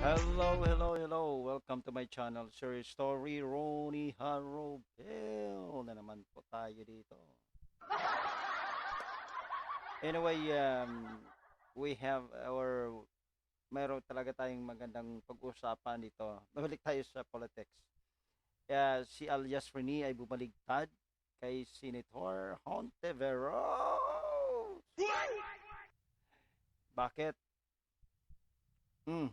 Hello, hello, hello. Welcome to my channel, Sir Story Ronnie Harobel. Na naman po tayo dito. Anyway, we have meron talaga tayong magandang pag-usapan dito. Babalik tayo sa politics. Si alias Rene ay bumaligtad kay Senator Hontiveros. Bakit? Hmm,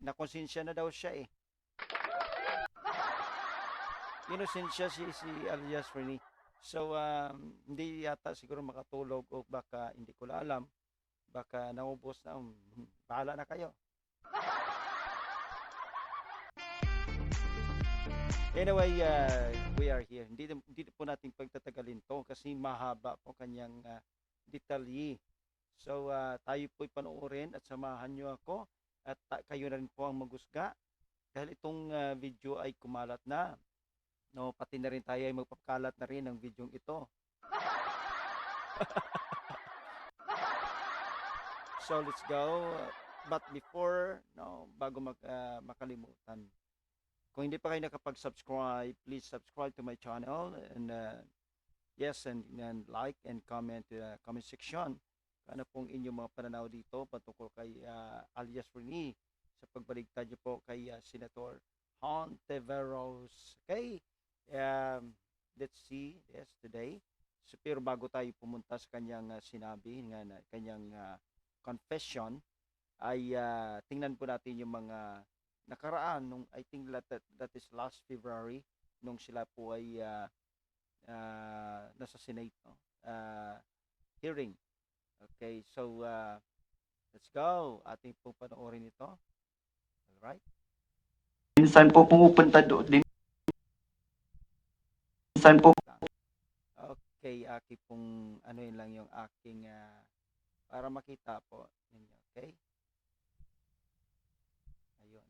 nakonsensya na daw siya eh. Inosensya si alias Rene. So, hindi yata siguro makatulog o baka hindi ko na alam. Baka naubos na. Bahala na kayo. Anyway, we are here. Hindi po natin pagtatagalin to kasi mahaba po kanyang detalye. So, tayo po'y panoorin at samahan nyo ako at kayo na rin po ang magusga dahil itong video ay kumalat na. No, pati na rin tayo ay magpapakalat na rin ng video ito. So let's go. But before, no, bago makalimutan, kung hindi pa kayo nakapag-subscribe, please subscribe to my channel and yes, and like and comment comment section. Ano pong inyong mga pananaw dito patungkol kay alias Rene sa pagbaligtad niyo po kay Senator Hontiveros. Okay? Let's see this today. So, pero bago tayo pumunta sa kanyang sinabi, kanyang confession, ay tingnan po natin yung mga nakaraan nung I think that is last February nung sila po ay nasa Senate, no? Hearing. Okay, so let's go. Ating po panoorin ito. Alright? Minsan po pumupunta doon. Minsan po Okay, aki pong ano yun lang yung aking para makita po ninyo. Okay? Ayun.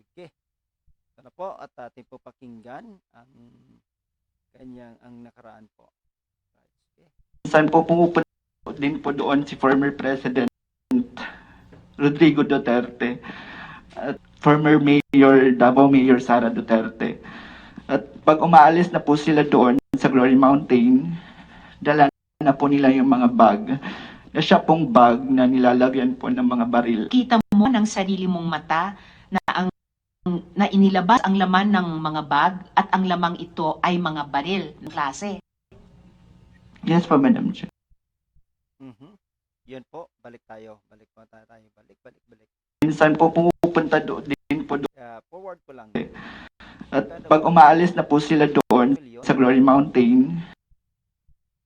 Sige. Ito na po at ating po pakinggan ang ang nakaraan po. Right. Sige. minsan po pumupunta din po doon si former President Rodrigo Duterte at former Mayor Davao Mayor Sara Duterte. At pag umaalis na po sila doon sa Glory Mountain, dala na po nila yung mga bag. Na siya pong bag na nilalagyan po ng mga baril. Kita mo ng sarili mong mata na inilabas ang laman ng mga bag at ang lamang ito ay mga baril ng klase. Yes po, Madam Chair. Mhm. Yun po, balik tayo. Balik po tayo. Balik. Minsan po pumupunta din po doon. Forward ko lang. At pag umaalis na po sila doon sa Glory Mountain,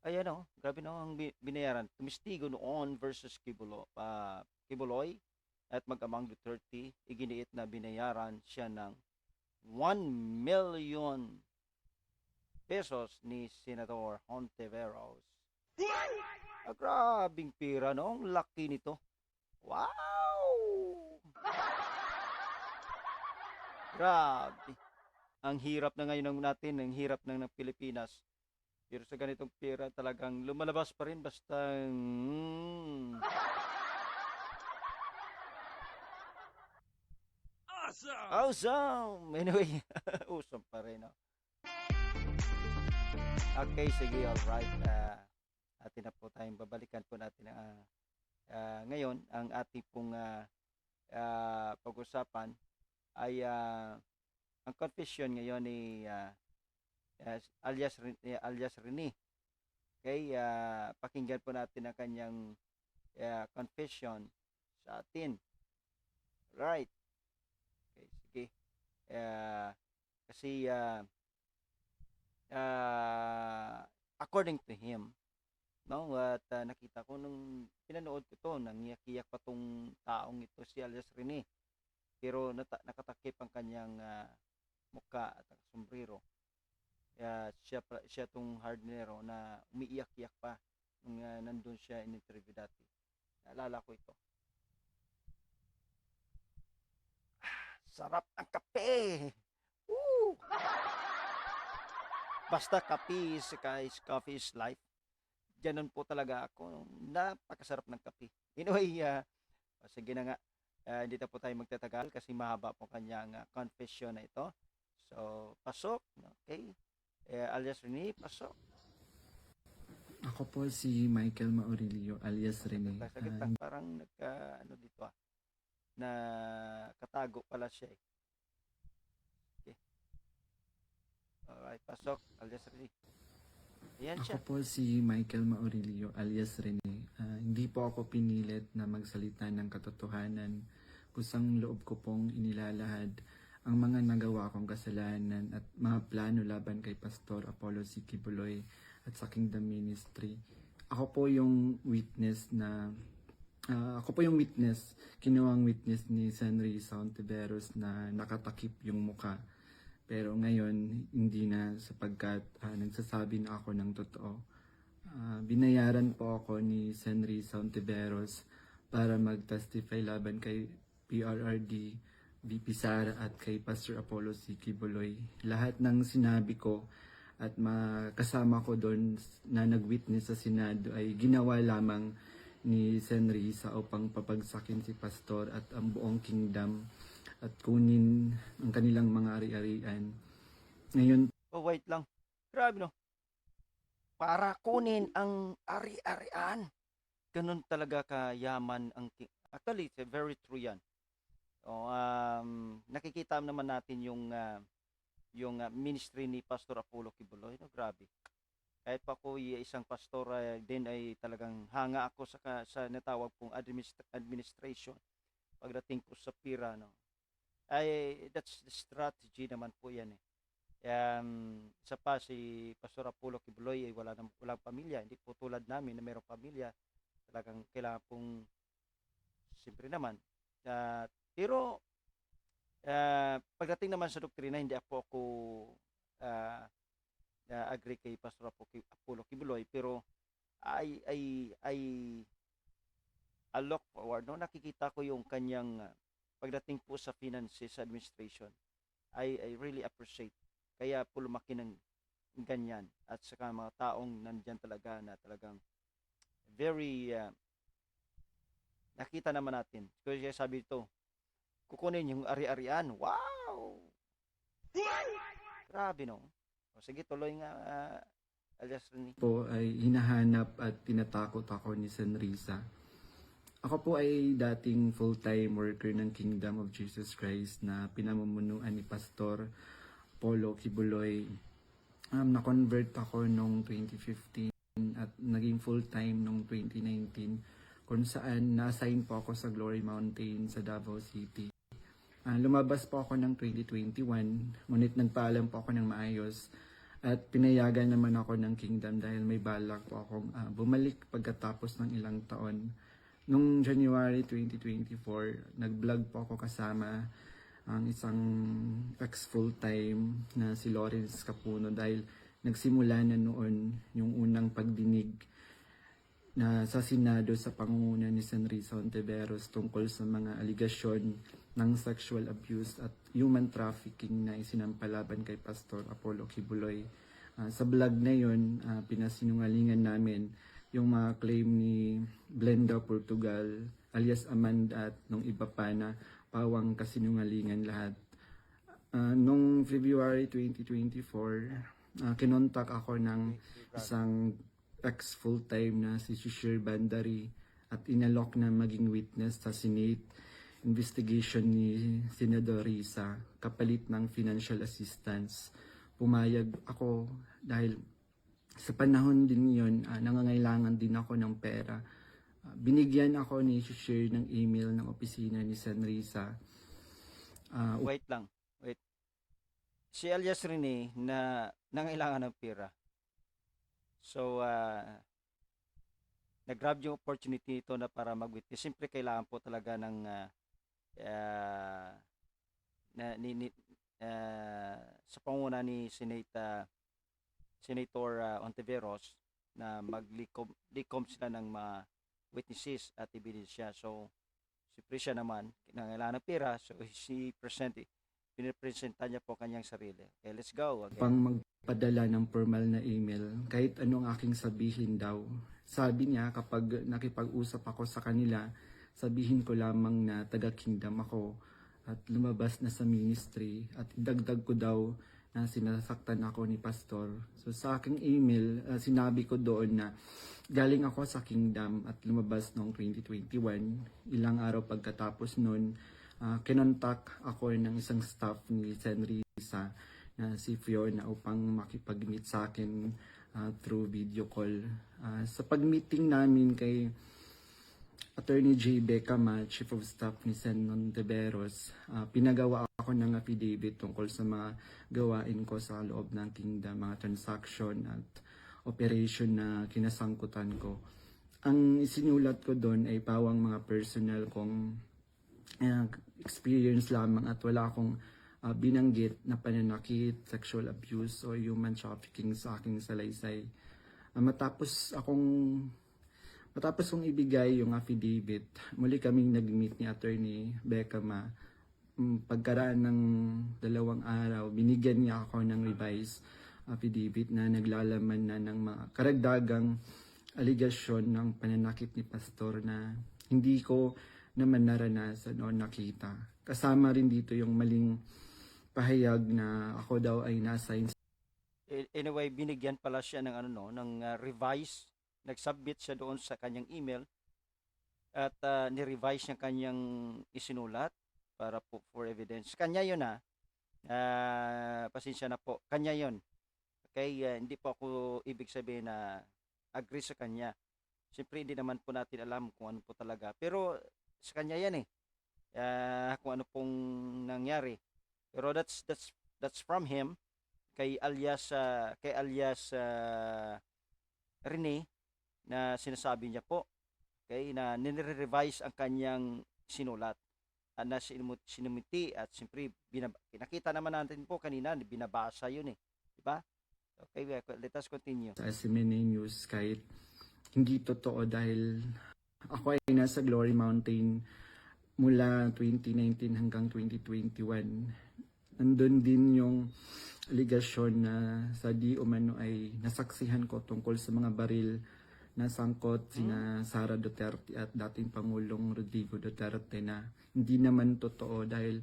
Ayan o, grabe no ang binayaran. Tumistigo noon versus Kibuloy at mag-amang Duterte, iginiit na binayaran siya ng 1 million pesos ni Senator Hontiveros. Grabing pira no, ang laki nito. Wow! Grabe. Ang hirap na ngayon natin, ang hirap ng Pilipinas. Pero sa ganitong pera talagang lumalabas pa rin basta awesome! Anyway, awesome pa rin. No? Okay, sige, alright. Atin na po tayong babalikan po natin ngayon ang ating pong pag-usapan ay ang confession ngayon ni alias Rene. Okay, pakinggan po natin ang kanyang confession sa atin. Right. Okay, sige. Kasi according to him, no, at nakita ko nung pinanood ko to, nangiyak-iyak pa tong taong ito si alias Rene. Pero nakatakip ang kanyang mukha at sombrero. Siya tong hardinero na umiiyak-iyak pa nung nandun siya in interview dati. Naalala ko ito. Sarap ang kape! Woo! Basta kape is, guys, coffee is life. Ganun po talaga ako. Napakasarap ng kape. Anyway, sige na nga. Hindi na po tayo magtatagal kasi mahaba po kanyang confession na ito. So, pasok. Okay. Alias Rene, pasok. Ako po si Michael Maurilio alias Rene. Saglit lang. Parang ano dito na katago pala siya eh. Okay. Alright, pasok. Alias Rene. Ayan Ako siya. po si Michael Maurilio alias Rene. Hindi po ako pinilit na magsalita ng katotohanan. Kusang loob ko pong inilalahad ang mga nagawa kong kasalanan at mga plano laban kay Pastor Apollo C. Kibuloy at sa Kingdom Ministry. Ako po yung witness, kinuwang witness ni Senry Sauntiveros na nakatakip yung muka. Pero ngayon, hindi na sapagkat nagsasabi na ako ng totoo. Binayaran po ako ni Senry Sauntiveros para mag-testify laban kay PRRD, VP Sara at kay Pastor Apollo C. Kibuloy. Lahat ng sinabi ko at kasama ko doon na nag-witness sa Senado ay ginawa lamang ni Senry sa upang papagsakin si Pastor at ang buong kingdom at kunin ang kanilang mga ari-arian. Ngayon, Oh, wait lang. Grabe no. Para kunin ang ari-arian. Ganun talaga kayaman ang king. Actually, it's very true yan. Nakikita naman natin yung ministry ni Pastor Apollo Kibuloy. No, grabe. Kahit pa ako isang pastor din ay talagang hanga ako sa natawag pong administration pagdating po sa PIRA. No? That's the strategy naman po yan eh. Isa pa si Pastor Apollo Kibuloy ay walang pamilya. Hindi po tulad namin na mayroong pamilya. Talagang kailangan pong siyempre naman. Pero pagdating naman sa doktrina, hindi ako agree kay Pastor Apollo Kibuloy, pero I look forward, no? Nakikita ko yung kanyang pagdating po sa finances administration. I really appreciate. Kaya po lumaki ng ganyan. At saka mga taong nandyan talaga na talagang very nakita naman natin. Kasi sabi ito, kukunin yung ari-arian. Wow! Grabe no. O, sige, tuloy nga, alias Rene. po ay hinahanap at tinatakot ako ni Senrisa. Ako po ay dating full-time worker ng Kingdom of Jesus Christ na pinamumunuan ni Pastor Apollo Kibuloy. Na-convert ako noong 2015 at naging full-time noong 2019 kung saan na-assign po ako sa Glory Mountain sa Davao City. Lumabas po ako ng 2021, ngunit nagpaalam po ako ng maayos at pinayagan naman ako ng Kingdom dahil may balak po akong bumalik pagkatapos ng ilang taon. Noong January 2024, nag-vlog po ako kasama ang isang ex-full-time na si Lawrence Capuno dahil nagsimula na noon yung unang pagdinig na sa Senado sa pangunguna ni Senry Sauntiveros tungkol sa mga aligasyon ng sexual abuse at human trafficking na isinampalaban kay Pastor Apollo Kibuloy. Sa vlog na yun, pinasinungalingan namin yung mga claim ni Blenda Portugal alias Amanda at nung iba pa na pawang kasinungalingan lahat. Nung February 2024, kinontak ako ng isang ex-full-time na si Shishir Bandari at inalok na maging witness sa Senate investigation ni Senador Risa kapalit ng financial assistance. Pumayag ako dahil sa panahon din yun, nangangailangan din ako ng pera. Binigyan ako ni Shishir ng email ng opisina ni Senrisa. Wait lang. Wait. Si alias Rene na nangailangan ng pera. So, nag-grab yung opportunity ito na para mag-witness. Siyempre, kailangan po talaga ng sa panguna ni Senator Ontiveros na mag-licom sila ng mga witnesses at ebidensya. So, siyempre siya naman, nangailangan ng pera. So, pinipresenta niya po kanyang sarili. Okay, let's go. Okay. Pang padala ng formal na email kahit anong aking sabihin daw. Sabi niya kapag nakipag-usap ako sa kanila, sabihin ko lamang na taga-kingdom ako at lumabas na sa ministry at idagdag ko daw na sinasaktan ako ni pastor. So sa aking email, sinabi ko doon na galing ako sa kingdom at lumabas noong 2021. Ilang araw pagkatapos noon, kinontak ako ng isang staff ni Sen. Risa na si Fiona upang makipag-meet sa akin through video call. Sa pag-meeting namin kay Attorney J. Becama, Chief of Staff ni Sen. Ontiveros, pinagawa ako ng affidavit tungkol sa mga gawain ko sa loob ng kingdom, mga transaction at operation na kinasangkutan ko. Ang isinulat ko doon ay pawang mga personal kong experience lamang at wala akong binanggit na pananakit, sexual abuse o human trafficking sa aking salaysay. Matapos kong ibigay yung affidavit, muli kaming nag-meet ni Attorney Becama. Pagkaraan ng 2 araw, binigyan niya ako ng revised affidavit na naglalaman na ng mga karagdagang aligasyon ng pananakit ni Pastor na hindi ko naman naranasan o nakita. Kasama rin dito yung maling pahayag na ako daw ay na-assign. Anyway, binigyan pala siya ng revise. Nag-submit siya doon sa kanyang email at ni-revise niya kanyang isinulat para po for evidence. Kanya yun pasensya na po. Kanya yun. Okay, hindi po ako ibig sabihin na agree sa kanya. Siyempre hindi naman po natin alam kung ano po talaga. Pero sa kanya yan kung ano pong nangyari. Pero that's from him kay alias Rene na sinasabi niya po, okay, na nire-revise ang kanyang sinulat na sinumiti at siyempre pinakita naman natin po kanina, binabasa yun di ba? Okay, let us continue. Sa SMNA News kahit hindi totoo dahil ako ay nasa Glory Mountain mula 2019 hanggang 2021. Nandun din yung aligasyon na sa di umano ay nasaksihan ko tungkol sa mga baril na sangkot sina Sara Duterte at dating Pangulong Rodrigo Duterte na hindi naman totoo dahil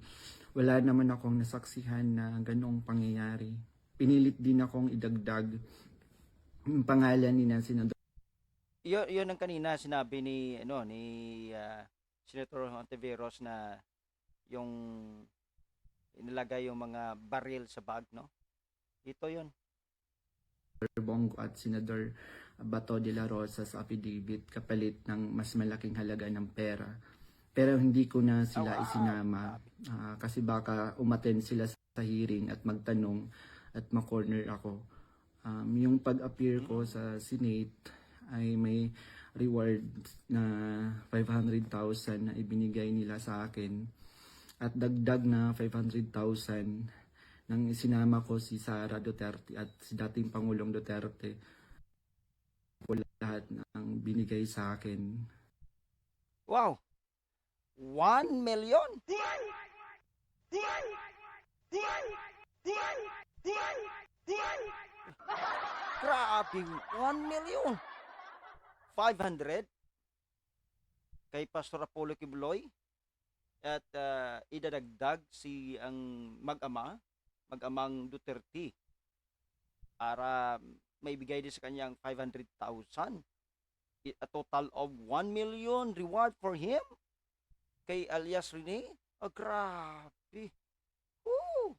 wala naman akong nasaksihan na ganoong pangyayari. Pinilit din akong idagdag yung pangalan ni Nancy Nandor. Yun ang kanina sinabi ni Senator Ontiveros na yung inilagay yung mga baril sa bag, no? Ito yun. Bongo at Senador Bato de la Rosa sa affidavit kapalit ng mas malaking halaga ng pera. Pero hindi ko na sila isinama kasi baka umattend sila sa hearing at magtanong at ma-corner ako. Yung pag-appear ko sa Senate ay may reward na 500,000 na ibinigay nila sa akin at dagdag na 500,000 nang isinama ko si Sara Duterte at si dating Pangulong Duterte. Lahat ng binigay sa akin. Wow! 1 million? Grabe, 1 million. 500 kay Pastor Apollo Quibloy at idadagdag ang mag-amang Duterte para may bigay din sa kanyang 500,000. A total of 1 million reward for him kay alias Rene. Oh, grabe. Woo!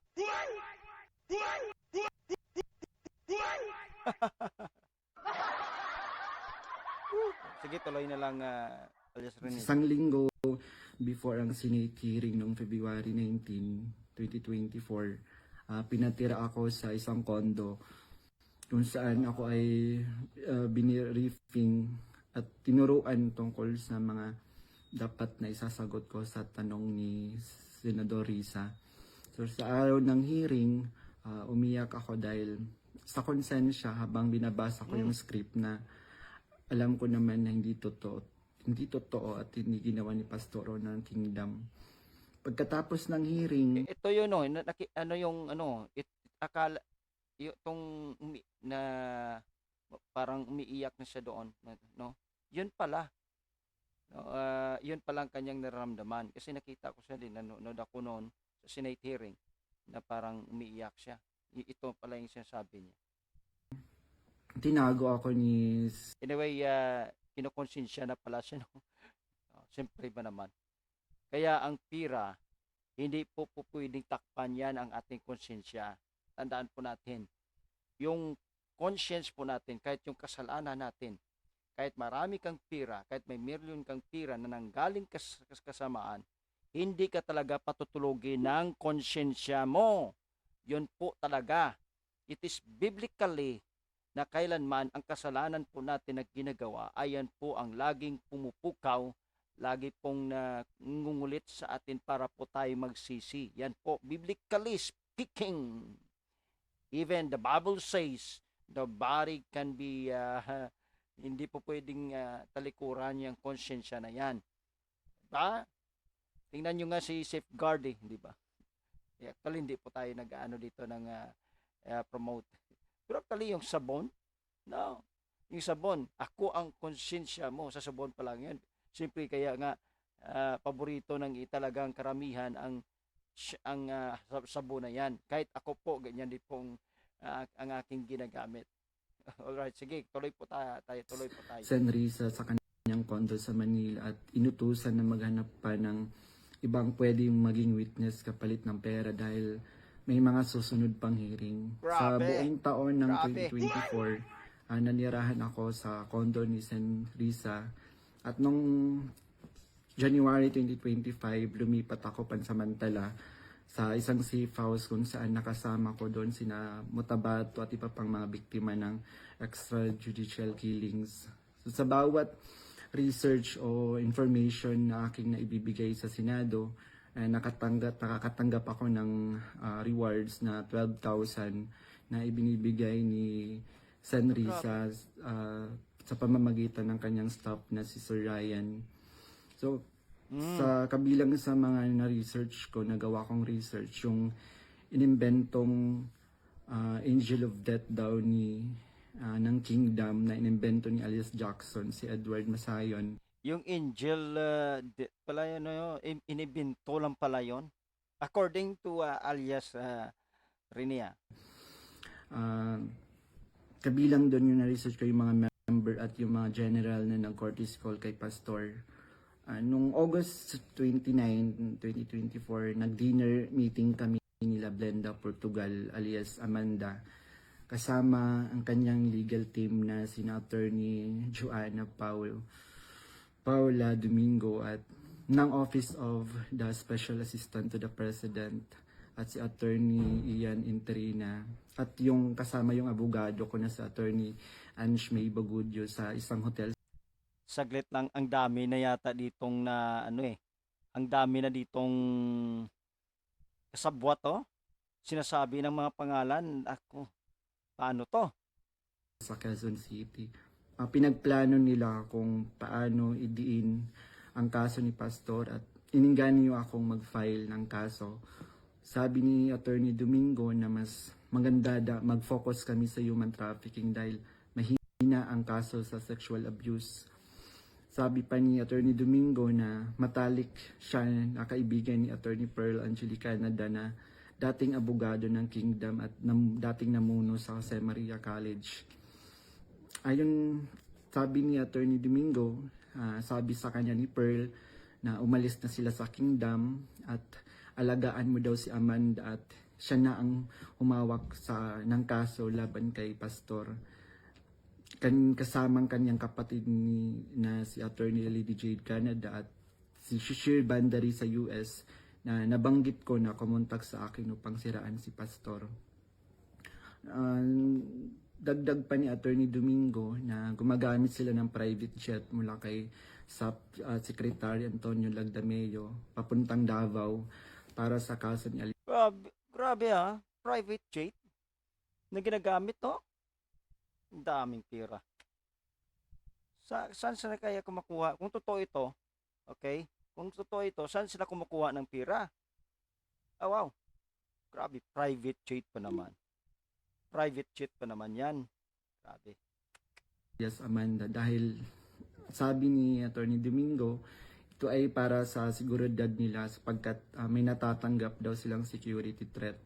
Sige, tuloy na lang alias Rene. Isang linggo before ang Senate hearing noong February 19, 2024, pinatira ako sa isang condo kung saan ako ay biniriefing at tinuruan tungkol sa mga dapat na isasagot ko sa tanong ni Senador Risa. So sa araw ng hearing, umiyak ako dahil sa konsensya habang binabasa ko yung script na alam ko naman na hindi totoo at hindi ginawa ni Pastoro ng Kingdom. Pagkatapos ng hearing, ito yun Itong na parang umiiyak na siya doon, no? Yun pala, no, yun pala ang kanyang nararamdaman. Kasi nakita ko siya din, nanonood ako noon sa Senate hearing na parang umiiyak siya. Ito pala yung sinasabi niya. Tinago ako ni Anyway, kinokonsensya na pala siya, no? Siyempre ba naman. Kaya ang pira, hindi po pwedeng takpan yan ang ating konsensya. Tandaan po natin, yung conscience po natin, kahit yung kasalanan natin, kahit marami kang pira, kahit may milyon kang pira na nanggaling kasamaan, hindi ka talaga patutulugin ng konsensya mo. Yun po talaga. It is biblically na kailanman ang kasalanan po natin na ginagawa, ayan po ang laging pumupukaw, lagi pong nangungulit sa atin para po tayo magsisi. Yan po, biblically speaking. Even the Bible says, the body can be, hindi po pwedeng talikuran yung konsensya na yan. Diba? Tingnan nyo nga si Safeguard, di ba? Actually, hindi po tayo nag-ano dito ng promote. Pero actually, yung sabon, no, yung sabon, ako ang konsensya mo, sa sabon pa lang yan. Siyempre, kaya nga, paborito ng talagang karamihan ang sabon na yan. Kahit ako po, ganyan din pong ang aking ginagamit. Alright, sige, tuloy po tayo. Sen. Risa sa kanyang kondo sa Manila at inutusan na maghanap pa ng ibang pwedeng maging witness kapalit ng pera dahil may mga susunod pang hearing. Sa Grabe. buong taon ng Grabe. 2024, nanirahan ako sa kondo ni Sen. Risa at nung January 2025, lumipat ako pansamantala sa isang safe house kung saan nakasama ko doon sina Mutabato at iba pang mga biktima ng extrajudicial killings. So, sa bawat research o information na aking naibibigay sa Senado, nakakatanggap ako ng rewards na 12,000 na ibinibigay ni Sen. Risa sa pamamagitan ng kanyang staff na si Sir Ryan. So, sa kabilang sa mga na-research ko, nagawa kong research, yung inimbentong Angel of Death daw ng Kingdom na inimbento ni alias Jackson, si Edward Masayon. Yung angel pala yun, inibinto lang pala yun. According to alias Rinia. Kabilang doon yung na-research ko yung mga member at yung mga general na nag-courtesy call kay Pastor. Nung August 29, 2024, nag-dinner meeting kami nila Blenda Portugal alias Amanda kasama ang kanyang legal team na sina Attorney Joanna Paula Domingo at ng Office of the Special Assistant to the President at si Attorney Ian Interina at yung kasama yung abogado ko na si Attorney Ange May Bagudio sa isang hotel. Saglit lang, ang dami na yata ditong ang dami na ditong kasabwat to. Sinasabi ng mga pangalan, ako, paano to? Sa Quezon City. Pinagplano nila kung paano idiin ang kaso ni Pastor at ininganyo akong mag-file ng kaso. Sabi ni Attorney Domingo na mas maganda mag-focus kami sa human trafficking dahil mahina ang kaso sa sexual abuse. Sabi pa ni Attorney Domingo na matalik siya na kaibigan ni Attorney Pearl Angelica Canada na dating abogado ng Kingdom at dating namuno sa Jose Maria College. Ayon sabi ni Attorney Domingo, sabi sa kanya ni Pearl na umalis na sila sa Kingdom at alagaan mo daw si Amanda at siya na ang humawak ng kaso laban kay Pastor. Kasamang kanyang kapatid na si Attorney Lady Jade Canada at si Shishir Bandari sa US na nabanggit ko na kumontak sa akin upang siraan si Pastor. Dagdag pa ni Attorney Domingo na gumagamit sila ng private jet mula kay Secretary Antonio Lagdameo papuntang Davao para sa kaso ni Grabe private jet na ginagamit to. Ang daming pera. Saan sila kaya kumukuha? Kung totoo ito, okay? Kung totoo ito, saan sila kumukuha ng pera? Oh, wow. Grabe, private jet pa naman. Private jet pa naman yan. Grabe. Yes, Amanda, dahil sabi ni Attorney Domingo, ito ay para sa seguridad nila sapagkat may natatanggap daw silang security threat.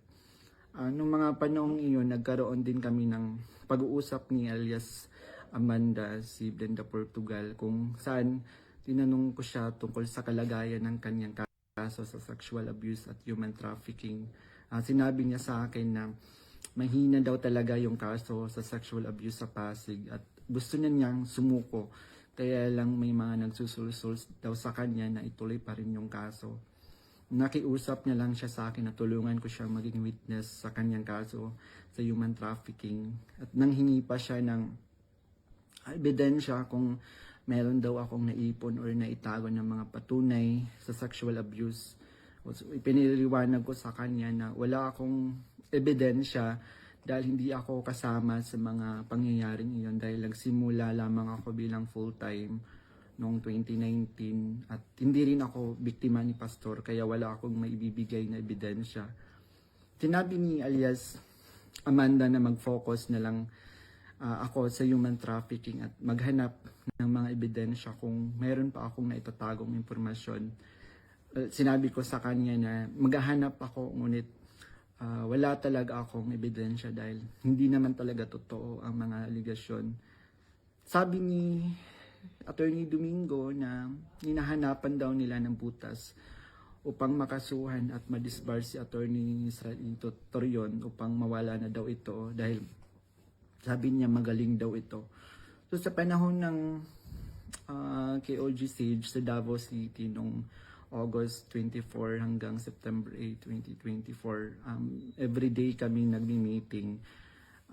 Nung mga panahong iyon, nagkaroon din kami ng pag-uusap ni alias Amanda, si Brenda Portugal, kung saan tinanong ko siya tungkol sa kalagayan ng kanyang kaso sa sexual abuse at human trafficking. Sinabi niya sa akin na mahina daw talaga yung kaso sa sexual abuse sa Pasig at gusto niya niyang sumuko. Kaya lang may mga nagsusulsul daw sa kanya na ituloy pa rin yung kaso. Nakiusap niya lang siya sa akin na tulungan ko siyang maging witness sa kanyang kaso sa human trafficking. At nanghingi pa siya ng ebidensya kung meron daw akong naipon or naitago ng mga patunay sa sexual abuse. So, ipiniliwanag ko sa kanya na wala akong ebidensya dahil hindi ako kasama sa mga pangyayaring iyon dahil nagsimula lamang ako bilang full-time noong 2019 at hindi rin ako biktima ni Pastor kaya wala akong maibibigay na ebidensya. Sinabi ni alias Amanda na mag-focus na lang ako sa human trafficking at maghanap ng mga ebidensya kung meron pa akong naitatagong impormasyon. Sinabi ko sa kanya na maghahanap ako ngunit wala talaga akong ebidensya dahil hindi naman talaga totoo ang mga aligasyon. Sabi ni Attorney Domingo na hinahanapan daw nila ng butas upang makasuhan at madisbar si Attorney Israelito Torion upang mawala na daw ito dahil sabi niya magaling daw ito. So sa panahon ng KOG Sage sa Davao City noong August 24 hanggang September 8, 2024, everyday kami nagmi-meeting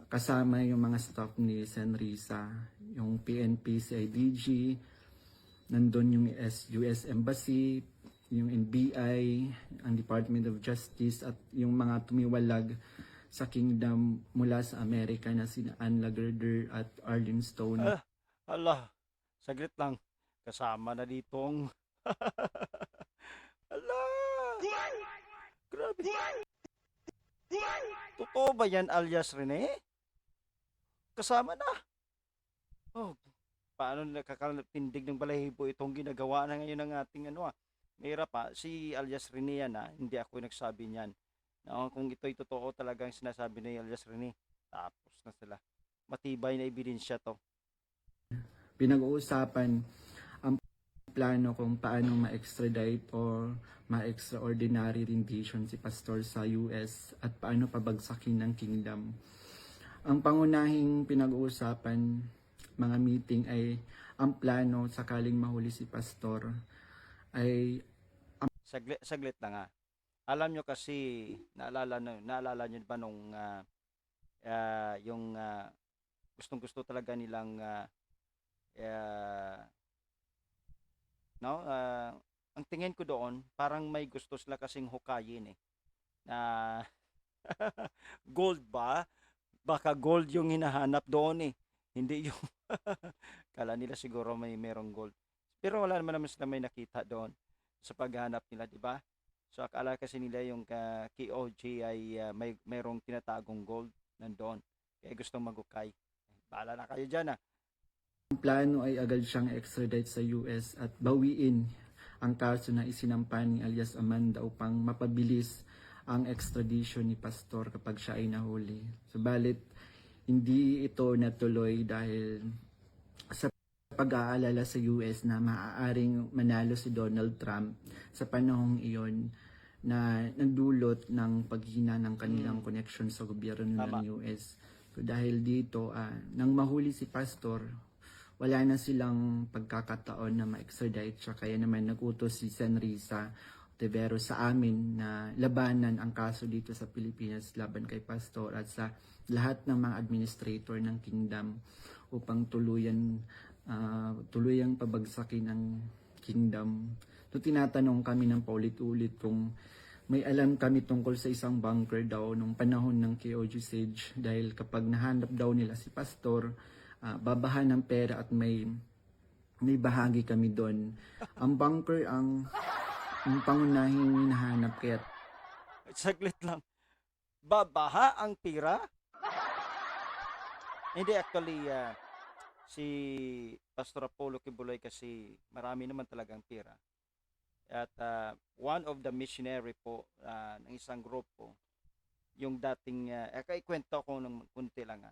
kasama yung mga staff ni Senrisa, yung PNP, CIDG, nandun yung US Embassy, yung NBI, ang Department of Justice at yung mga tumiwalag sa kingdom mula sa Amerika na sina Ann Lagerder at Arlene Stone. Hala, saglit lang. Kasama na ditong... Hala! Grabe. Totoo ba yan, alias Rene? Kasama na. Oh, paano nakakatindig ng balahibo itong ginagawa na ngayon ng ating Mayra pa, si alias Rene yan hindi ako yung nagsabi niyan. No, kung ito'y totoo talaga ang sinasabi ni alias Rene, tapos na sila. Matibay na ebidensya to. Pinag-uusapan ang plano kung paano ma-extradite o ma-extraordinary rendition si Pastor sa US at paano pabagsakin ng kingdom. Ang pangunahing pinag-uusapan mga meeting ay ang plano sakaling mahuli si Pastor ay Saglit lang Alam nyo kasi, naalala nyo ba nung yung gustong-gusto talaga nilang ang tingin ko doon, parang may gusto sila kasing hukayin na gold ba? Baka gold yung hinahanap doon hindi yung kala nila siguro merong gold. Pero wala naman sila may nakita doon sa paghanap nila, di ba? So akala kasi nila yung KOJ ay mayroong tinatagong gold nandoon. Kaya gustong magukay. Bahala na kayo dyan Ang plano ay agad siyang extradite sa US at bawiin ang kaso na isinampa ni alias Amanda upang mapabilis ang extradition ni Pastor kapag siya ay nahuli. Subalit, hindi ito natuloy dahil sa pag-aalala sa US na maaaring manalo si Donald Trump sa panahong iyon na nagdulot ng paghina ng kanilang connection sa gobyerno ng US. So dahil dito, nang mahuli si Pastor, wala na silang pagkakataon na ma-extradite siya. Kaya naman nagutos si Senrisa Ontiveros sa amin na labanan ang kaso dito sa Pilipinas laban kay Pastor at sa lahat ng mga administrator ng kingdom upang tuluyang pabagsakin ang kingdom. So tinatanong kami ng paulit-ulit kung may alam kami tungkol sa isang bunker daw nung panahon ng KOG Sage dahil kapag nahanap daw nila si Pastor, babahan ng pera at may bahagi kami doon. Ang bunker ang pangunahing hinahanap kaya Saglit lang. Babaha ang pira? Hindi, actually, si Pastor Apollo Kibuloy kasi marami naman talagang pera. At one of the missionary po ng isang grupo, yung dating, kwento ko ng kunti lang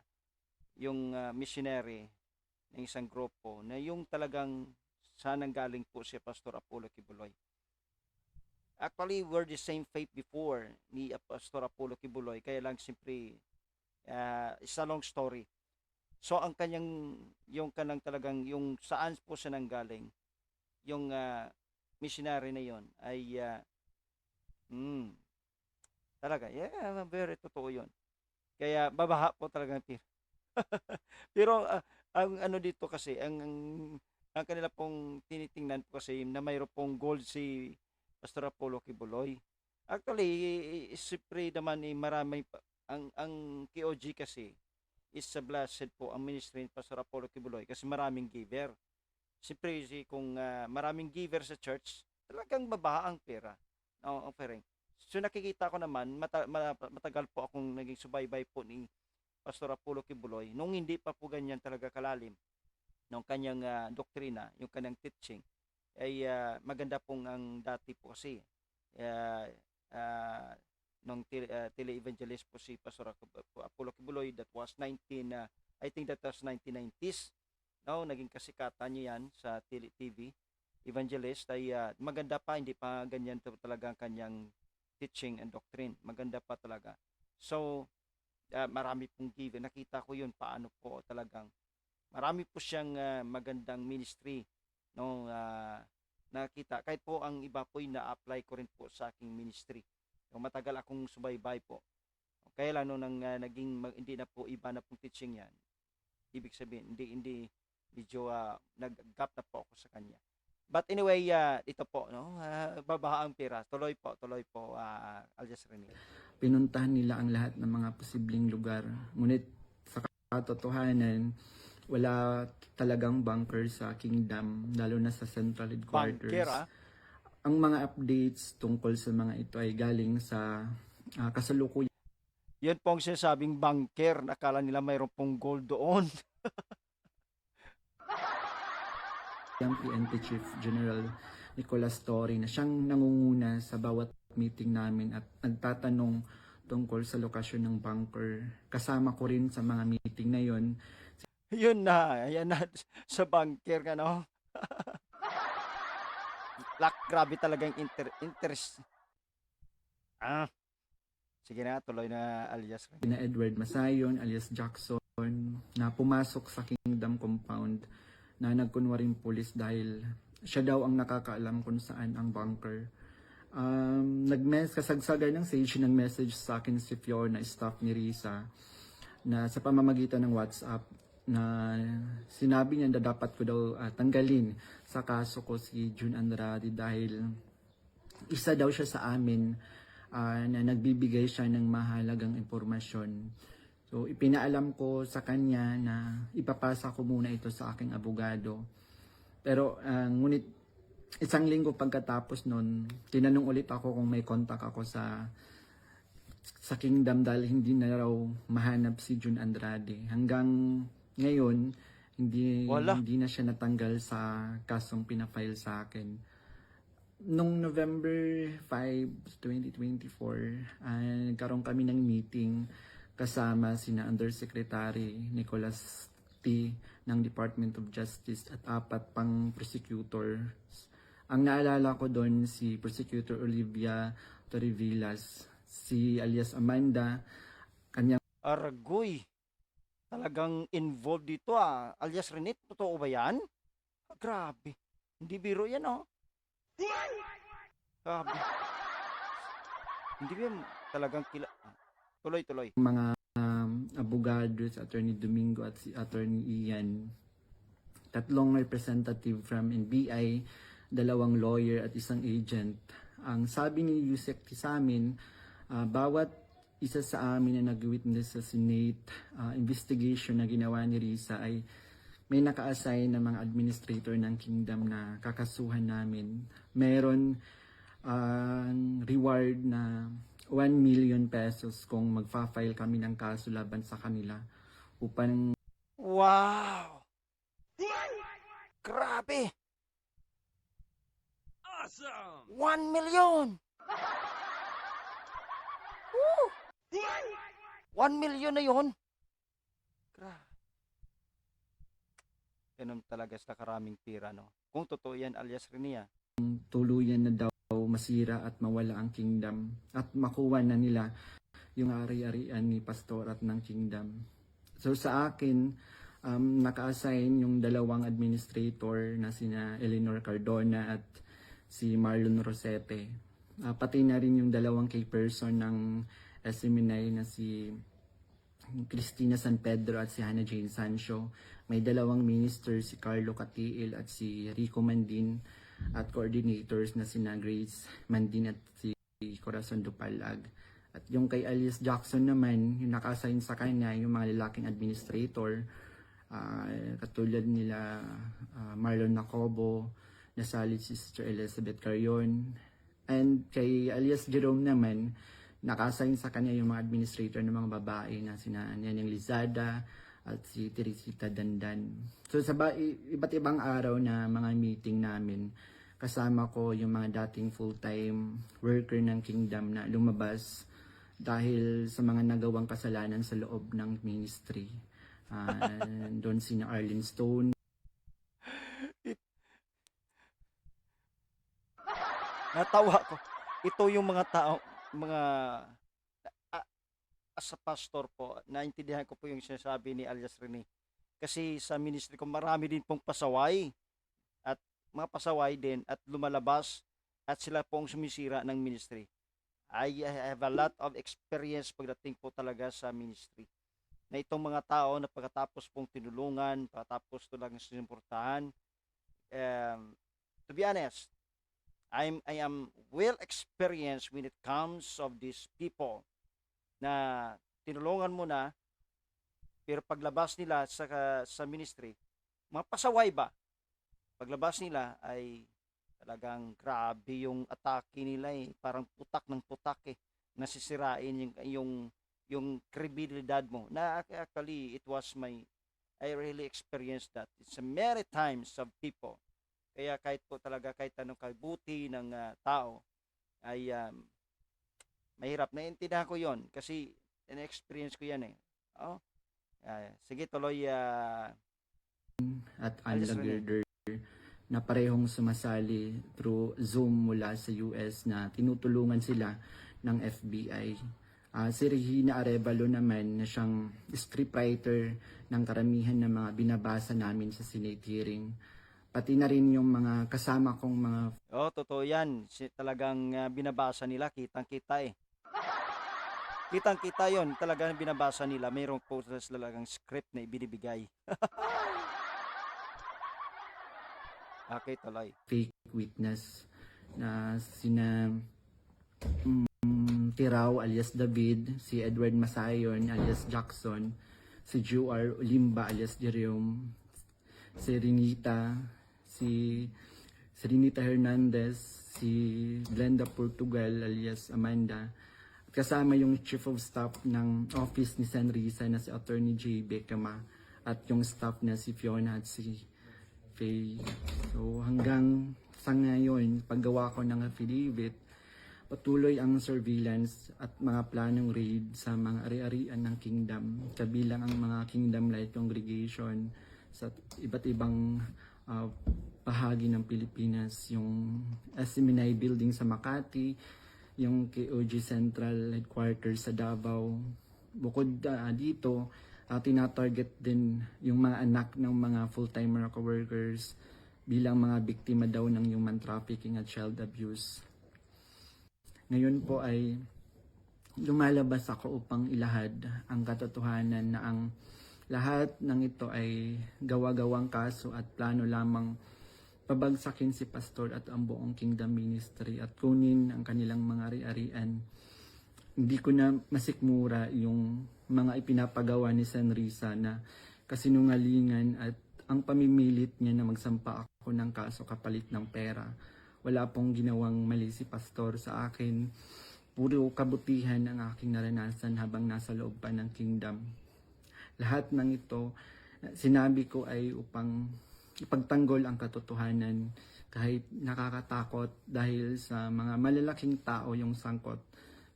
yung missionary ng isang grupo na yung talagang sanang galing po si Pastor Apollo Kibuloy. Actually, we're the same faith before ni Pastor Apollo Kibuloy, kaya lang simpre, it's a long story. So ang kanyang, yung kanang talagang, yung saan po siya nanggaling, yung missionary na yon ay, mm, talaga, yeah, very totoo yun. Kaya babaha po talaga ng pira. Pero ang ano dito kasi, ang kanila pong tinitingnan po kasi na mayroon pong gold si Pastor Apollo Kibuloy. Actually, siyempre naman marami ang KOG kasi is sa blessed po ang ministry ni Pastor Apollo Kibuloy kasi maraming giver. Siyempre kung maraming giver sa church, talagang babaha ang pera. No, ang pera. So nakikita ko naman, matagal po akong naging subaybay po ni Pastor Apollo Kibuloy nung hindi pa po ganyan talaga kalalim ng kanyang doktrina, yung kanyang teaching ay maganda pong ang dati po kasi uh, uh, nung tele-evangelist po si Pastor Apollo Kibuloy, that was I think that was 1990s. No, naging kasikatan niya yan sa TV evangelist ay maganda pa, hindi pa ganyan talaga ang kanyang teaching and doctrine. Maganda pa talaga. So, marami pong give. Nakita ko yun paano po talagang marami po siyang magandang ministry no nakita kahit po ang iba po na-apply ko rin po sa aking ministry. So, matagal akong subaybay po. Kaya lang nung naging hindi na po iba na pong teaching yan. Ibig sabihin hindi medyo nag-gap na po ako sa kanya. But anyway, ito po, no? Babaha ang pera. Tuloy po, Alias Rene. Pinuntahan nila ang lahat ng mga posibleng lugar. Ngunit sa katotohanan, wala talagang bunker sa Kingdom, lalo na sa Central Headquarters. Bunker, Ang mga updates tungkol sa mga ito ay galing sa kasalukuyan Yan pong sinasabing bunker. Nakala nila mayroon pong gold doon. yung PNP Chief General Nicolas Torre na siyang nangunguna sa bawat meeting namin at nagtatanong tungkol sa lokasyon ng bunker. Kasama ko rin sa mga meeting na yon. Yun na, ayan na sa bunker ka, no? Grabe talagang interest. Sige na, tuloy na, Alias. Na Edward Masayon alias Jackson na pumasok sa Kingdom Compound na nagkunwaring pulis dahil siya daw ang nakakaalam kung saan ang bunker. Kasagsagan ng Sage ng message sa akin si Fiona, staff ni Risa, na sa pamamagitan ng WhatsApp na sinabi niya na dapat ko daw tanggalin sa kaso ko si June Andrade dahil isa daw siya sa amin na nagbibigay siya ng mahalagang impormasyon. So, ipinaalam ko sa kanya na ipapasa ko muna ito sa aking abogado. Pero, ngunit isang linggo pagkatapos nun, tinanong ulit ako kung may contact ako sa Kingdom dahil hindi na raw mahanap si June Andrade. Hanggang ngayon, hindi na siya natanggal sa kasong pinafile sa akin. Noong November 5, 2024, nagkaroon kami ng meeting kasama sina Undersecretary Nicholas T. ng Department of Justice at 4 pang prosecutors. Ang naalala ko doon si Prosecutor Olivia Torrevillas, si alias Amanda, kanyang Argoy, talagang involved dito Alias Renit, totoo ba yan? Grabe, hindi biro yan Grabe. Hindi ba yan talagang tuloy. mga abogado si Attorney Domingo at si Attorney Ian, 3 representative from NBI, 2 lawyer at 1 agent. Ang sabi ni Yusek sa amin, bawat isa sa amin na nag-witness sa Senate investigation na ginawa ni Risa ay may naka-assign na mga administrator ng Kingdom na kakasuhan namin. Meron reward na 1 million pesos kung magfa-file kami ng kaso laban sa kanila upang Wow! Grabe! Awesome! 1 million! Woo! 1 million na yun? Grabe. Ganun talaga sa karaming pira, no? Kung totoo yan, alias Renia. Tuluyan na daw masira at mawala ang kingdom at makuha na nila yung ari-arian ni pastor at ng kingdom. So sa akin, naka-assign yung dalawang administrator na sina Eleanor Cardona at si Marlon Rosete. Pati na rin yung dalawang key person ng SMNI na si Cristina San Pedro at si Hannah Jane Sancho. May dalawang ministers, si Carlo Catiil at si Rico Mandin, at coordinators na sina Grace Mandin at si Corazon Dupalag. At yung kay Alias Jackson naman, yung naka-assign sa kanya, yung mga lalaking administrator, katulad nila Marlon Nacobo, nasalit si Sister Elizabeth Carion. And kay Alias Jerome naman, naka-assign sa kanya yung mga administrator ng mga babae na sina Nyanyang Lizada at si Teresita Dandan. So sa iba't ibang araw na mga meeting namin, kasama ko yung mga dating full-time worker ng Kingdom na lumabas dahil sa mga nagawang kasalanan sa loob ng ministry. Doon sina Arlene Stone. Natawa ko. Ito yung mga tao, as a pastor po, naintindihan ko po yung sinasabi ni alias Rene. Kasi sa ministry ko, marami din pong pasaway. At mga pasaway din at lumalabas at sila pong sumisira ng ministry. I have a lot of experience pagdating po talaga sa ministry. Na itong mga tao na pagkatapos pong tinulungan, pagkatapos talagang sinuportahan, to be honest, I am well experienced when it comes of these people na tinulungan mo na pero paglabas nila sa ministry, mga pasaway ba? Paglabas nila ay talagang grabe yung atake nila eh. Parang putak ng putak eh. Nasisirain yung kredibilidad mo. Na actually, I really experienced that. It's many times of people. Kaya kahit po talaga, kahit anong kabuti ng tao, ay mahirap. Naiintindihan ko yon kasi in-experience ko yan eh. Oh. Sige, tuloy. At Anla Girder na parehong sumasali through Zoom mula sa US na tinutulungan sila ng FBI. Si Regina Arevalo naman na siyang scriptwriter ng karamihan ng mga binabasa namin sa Senate hearing. Pati na rin yung mga kasama kong mga... Totoo yan. Talagang binabasa nila, kitang-kita eh. Kitang-kita yon, talagang binabasa nila. Mayroong po talagang script na ibinibigay. Okay, tuloy. Fake witness na sina Tiraw alias David, si Edward Masayon alias Jackson, si Juar Olimba alias Jerome, si Renita Hernandez, si Glenda Portugal alias Amanda, at kasama yung Chief of Staff ng Office ni Sanrisa na si Attorney J. Becama at yung staff na si Fiona at si Faye. So hanggang sa ngayon, paggawa ko ng affidavit, patuloy ang surveillance at mga planong raid sa mga ari-arian ng kingdom, kabilang ang mga Kingdom Light Congregation sa iba't ibang bahagi ng Pilipinas, yung SMNI building sa Makati, yung KOG Central Headquarters sa Davao. Bukod dito, tinatarget din yung mga anak ng mga full-time workers bilang mga biktima daw ng human trafficking at child abuse. Ngayon po ay lumalabas ako upang ilahad ang katotohanan na ang lahat ng ito ay gawa-gawang kaso at plano lamang pabagsakin si pastor at ang buong kingdom ministry at kunin ang kanilang mga ari-arian. Hindi ko na masikmura yung mga ipinapagawa ni Sanrisa na kasinungalingan at ang pamimilit niya na magsampa ako ng kaso kapalit ng pera. Wala pong ginawang mali si pastor sa akin. Puro kabutihan ang aking naranasan habang nasa loob pa ng kingdom. Lahat ng ito Sinabi ko ay upang ipagtanggol ang katotohanan kahit nakakatakot dahil sa mga malalaking tao yung sangkot.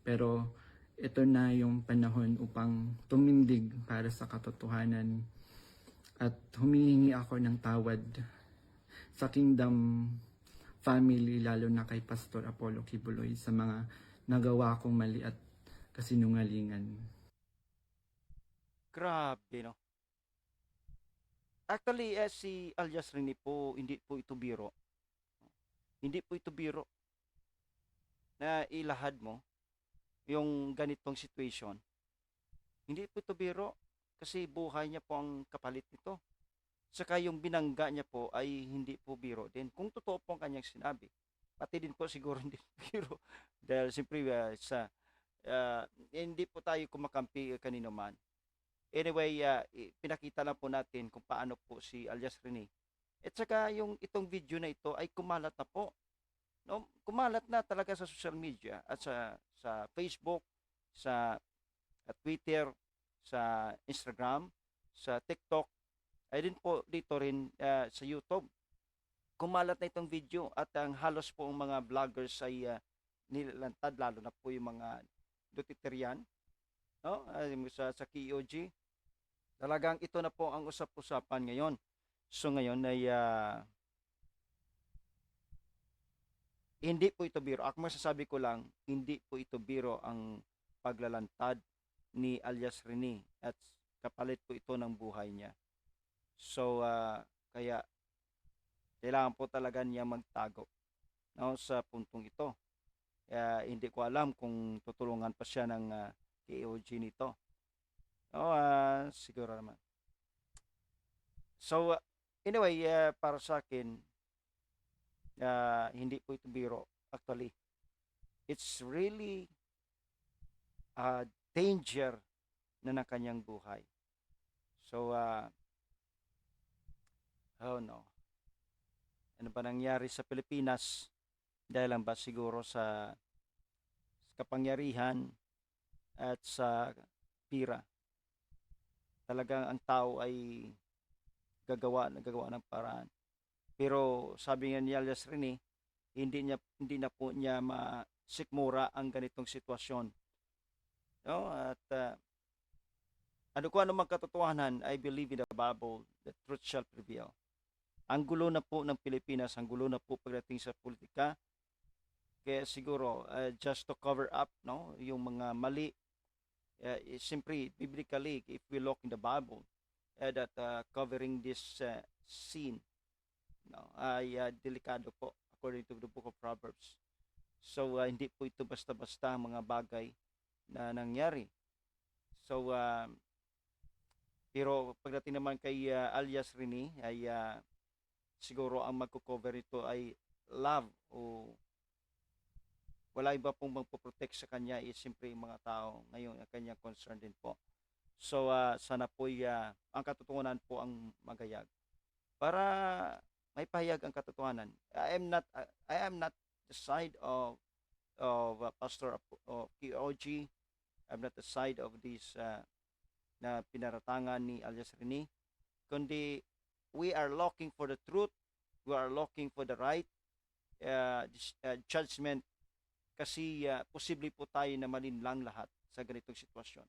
Pero ito na yung panahon upang tumindig para sa katotohanan at humihingi ako ng tawad sa Kingdom family, lalo na kay Pastor Apollo Kibuloy sa mga nagawa kong mali at kasinungalingan. Grabe, no? Actually, si alias Rene po, hindi po ito biro. Hindi po ito biro na ilahad mo yung ganitong situation. Hindi po ito biro kasi buhay niya po ang kapalit nito. Saka yung binangga niya po ay hindi po biro din. Kung totoo po ang kanyang sinabi, pati din po siguro hindi po biro. Dahil siyempre hindi po tayo kumakampi kanino man. Anyway, pinakita lang po natin kung paano po si alias Rene. At saka yung itong video na ito ay kumalat na po. No? Kumalat na talaga sa social media at sa Facebook, sa Twitter, sa Instagram, sa TikTok, ay din po dito rin sa YouTube. Kumalat na itong video at ang halos po ang mga vloggers ay nilalantad, lalo na po yung mga Duterterian, no? Sa KOG. Talagang ito na po ang usap-usapan ngayon. So ngayon ay hindi po ito biro. Ako masasabi ko lang, hindi po ito biro ang paglalantad ni alias Rene at kapalit po ito ng buhay niya. So kaya kailangan po talaga niya magtago, no, sa puntong ito. Hindi ko alam kung tutulungan pa siya ng KOG nito. No, siguro naman. So anyway, para sa akin, hindi po ito biro. Actually, it's really a danger na ng kanyang buhay. So, oh no. Ano ba nangyari sa Pilipinas? Dahil lang ba siguro sa kapangyarihan at sa pira? Talagang ang tao ay gagawa ng paraan. Pero sabi nga ni alias Rene, hindi na po niya masikmura ang ganitong sitwasyon. No? At ano ko anumang katotohanan, I believe in the Bible, the truth shall prevail. Ang gulo na po ng Pilipinas, ang gulo na po pagdating sa politika. Kaya siguro just to cover up, no, yung mga mali, simply biblically, if we look in the Bible, that covering this scene, no, ay delikado po according to the book of Proverbs. So hindi po ito basta-basta mga bagay na nangyari. So pero pagdating naman kay alias Rene ay siguro ang magko-cover ito ay love o wala iba pong magpo-protect sa kanya is simpre yung mga tao ngayon ang kanyang concern din po. So sana po ang katotohanan po ang magayag para may pahayag ang katotohanan. I am not the side of Pastor of KOG. I'm not the side of this na pinaratangan ni alias Rene, kundi we are looking for the truth, we are looking for the right judgment kasi posible po tayo na malinlang lahat sa ganitong sitwasyon.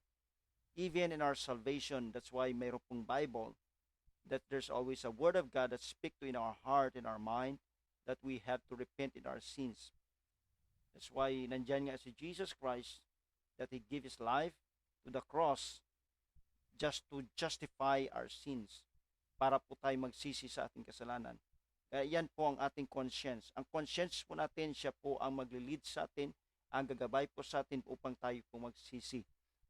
Even in our salvation, that's why mayroon pong Bible, that there's always a word of God that speaks to in our heart, in our mind, that we have to repent in our sins. That's why nandyan nga si Jesus Christ, that He gave His life to the cross just to justify our sins, para po tayo magsisi sa ating kasalanan. Yan po ang ating conscience. Ang conscience po natin, siya po ang maglilid sa atin, ang gagabay po sa atin upang tayo po magsisi.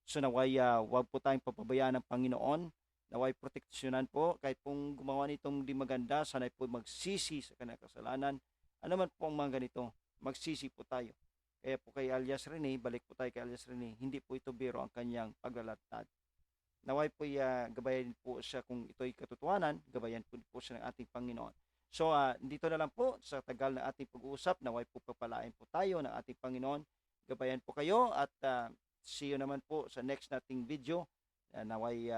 So naway wag po tayong papabayaan ng Panginoon, naway proteksyonan po, kahit pong gumawa nitong di maganda, sanay po magsisi sa kanyang kasalanan. Ano man po ang mga ganito, magsisi po tayo. Kaya po kay alias Rene, balik po tayo kay alias Rene, hindi po ito biro ang kanyang paglalatad. Naway po gabayan po siya kung ito'y katotohanan, gabayan po siya ng ating Panginoon. So, dito na lang po sa tagal na ating pag-uusap, naway po papalain po tayo ng ating Panginoon. Gabayan po kayo at see you naman po sa next nating video. Naway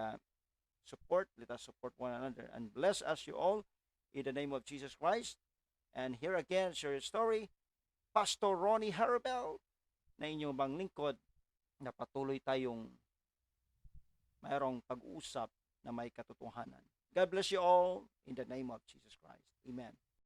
support. Let us support one another. And bless us you all in the name of Jesus Christ. And here again, share your story. Pastor Ronnie Harabel, na inyong bang lingkod, na patuloy tayong mayroong pag-uusap na may katotohanan. God bless you all in the name of Jesus Christ. Amen.